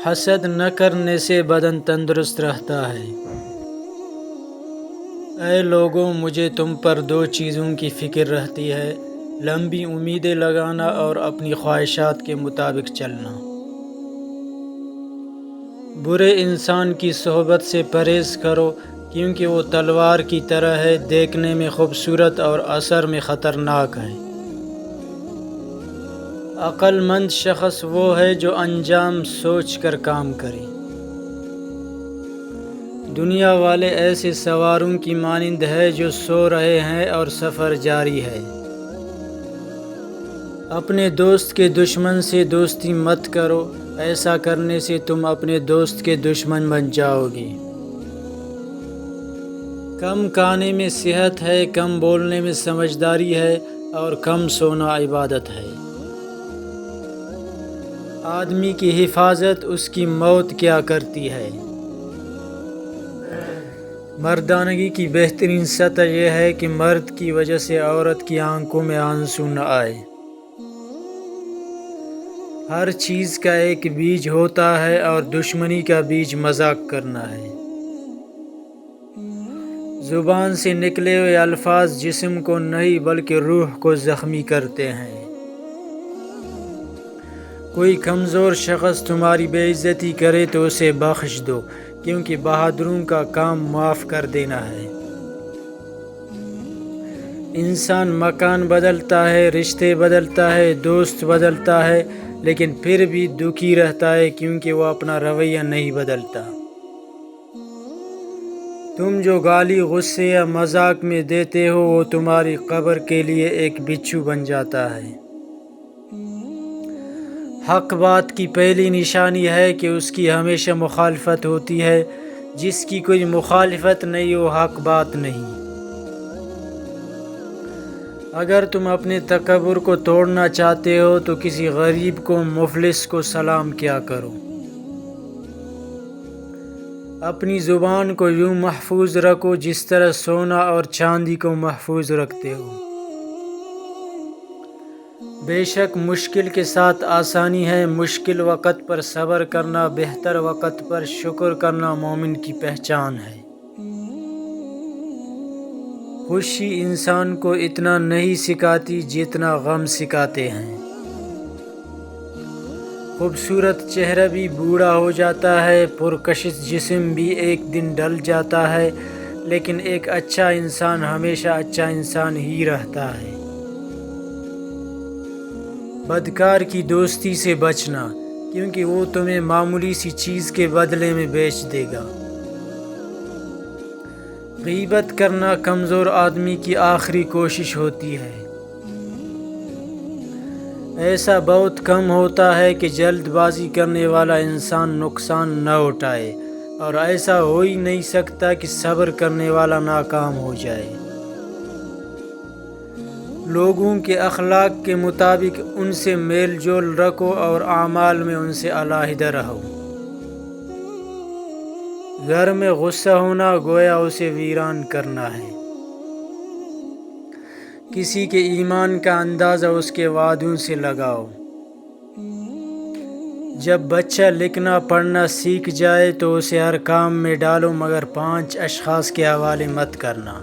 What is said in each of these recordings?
حسد نہ کرنے سے بدن تندرست رہتا ہے۔ اے لوگوں، مجھے تم پر دو چیزوں کی فکر رہتی ہے: لمبی امیدیں لگانا اور اپنی خواہشات کے مطابق چلنا۔ برے انسان کی صحبت سے پرہیز کرو، کیونکہ وہ تلوار کی طرح ہے، دیکھنے میں خوبصورت اور اثر میں خطرناک ہے۔ عقل مند شخص وہ ہے جو انجام سوچ کر کام کرے۔ دنیا والے ایسے سواروں کی مانند ہے جو سو رہے ہیں اور سفر جاری ہے۔ اپنے دوست کے دشمن سے دوستی مت کرو، ایسا کرنے سے تم اپنے دوست کے دشمن بن جاؤ گے۔ کم کھانے میں صحت ہے، کم بولنے میں سمجھداری ہے، اور کم سونا عبادت ہے۔ آدمی کی حفاظت اس کی موت کیا کرتی ہے۔ مردانگی کی بہترین سطح یہ ہے کہ مرد کی وجہ سے عورت کی آنکھوں میں آنسو نہ آئے۔ ہر چیز کا ایک بیج ہوتا ہے اور دشمنی کا بیج مذاق کرنا ہے۔ زبان سے نکلے ہوئے الفاظ جسم کو نہیں بلکہ روح کو زخمی کرتے ہیں۔ کوئی کمزور شخص تمہاری بے عزتی کرے تو اسے بخش دو، کیونکہ بہادروں کا کام معاف کر دینا ہے۔ انسان مکان بدلتا ہے، رشتے بدلتا ہے، دوست بدلتا ہے، لیکن پھر بھی دکھی رہتا ہے کیونکہ وہ اپنا رویہ نہیں بدلتا۔ تم جو گالی غصے یا مذاق میں دیتے ہو وہ تمہاری قبر کے لیے ایک بچھو بن جاتا ہے۔ حق بات کی پہلی نشانی ہے کہ اس کی ہمیشہ مخالفت ہوتی ہے، جس کی کوئی مخالفت نہیں وہ حق بات نہیں۔ اگر تم اپنے تکبر کو توڑنا چاہتے ہو تو کسی غریب کو، مفلس کو سلام کیا کرو۔ اپنی زبان کو یوں محفوظ رکھو جس طرح سونا اور چاندی کو محفوظ رکھتے ہو۔ بے شک مشکل کے ساتھ آسانی ہے، مشکل وقت پر صبر کرنا، بہتر وقت پر شکر کرنا مومن کی پہچان ہے۔ خوشی انسان کو اتنا نہیں سکھاتی جتنا غم سکھاتے ہیں۔ خوبصورت چہرہ بھی بوڑھا ہو جاتا ہے، پرکشش جسم بھی ایک دن ڈل جاتا ہے، لیکن ایک اچھا انسان ہمیشہ اچھا انسان ہی رہتا ہے۔ بدکار کی دوستی سے بچنا، کیونکہ وہ تمہیں معمولی سی چیز کے بدلے میں بیچ دے گا۔ غیبت کرنا کمزور آدمی کی آخری کوشش ہوتی ہے۔ ایسا بہت کم ہوتا ہے کہ جلد بازی کرنے والا انسان نقصان نہ اٹھائے، اور ایسا ہو ہی نہیں سکتا کہ صبر کرنے والا ناکام ہو جائے۔ لوگوں کے اخلاق کے مطابق ان سے میل جول رکھو اور اعمال میں ان سے علیحدہ رہو۔ گھر میں غصہ ہونا گویا اسے ویران کرنا ہے۔ کسی کے ایمان کا اندازہ اس کے وعدوں سے لگاؤ۔ جب بچہ لکھنا پڑھنا سیکھ جائے تو اسے ہر کام میں ڈالو، مگر 5 اشخاص کے حوالے مت کرنا۔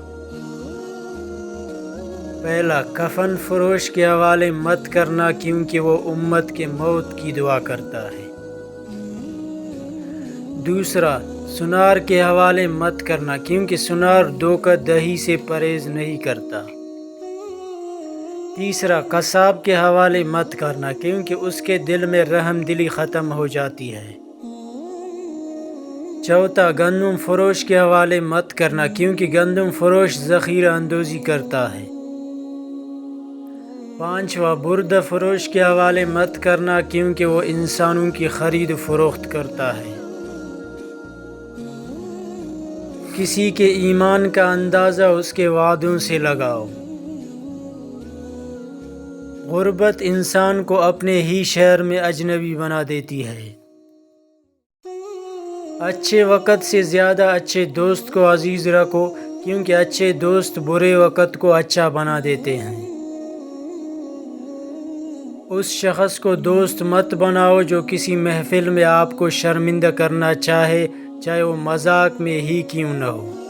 پہلا، کفن فروش کے حوالے مت کرنا، کیونکہ وہ امت کے موت کی دعا کرتا ہے۔ دوسرا، سنار کے حوالے مت کرنا، کیونکہ سنار دھوکہ دہی سے پرہیز نہیں کرتا۔ تیسرا، قصاب کے حوالے مت کرنا، کیونکہ اس کے دل میں رحم دلی ختم ہو جاتی ہے۔ چوتھا، گندم فروش کے حوالے مت کرنا، کیونکہ گندم فروش ذخیرہ اندوزی کرتا ہے۔ پانچواں، بردہ فروش کے حوالے مت کرنا، کیونکہ وہ انسانوں کی خرید و فروخت کرتا ہے۔ کسی کے ایمان کا اندازہ اس کے وعدوں سے لگاؤ۔ غربت انسان کو اپنے ہی شہر میں اجنبی بنا دیتی ہے۔ اچھے وقت سے زیادہ اچھے دوست کو عزیز رکھو، کیونکہ اچھے دوست برے وقت کو اچھا بنا دیتے ہیں۔ اس شخص کو دوست مت بناؤ جو کسی محفل میں آپ کو شرمندہ کرنا چاہے وہ مذاق میں ہی کیوں نہ ہو۔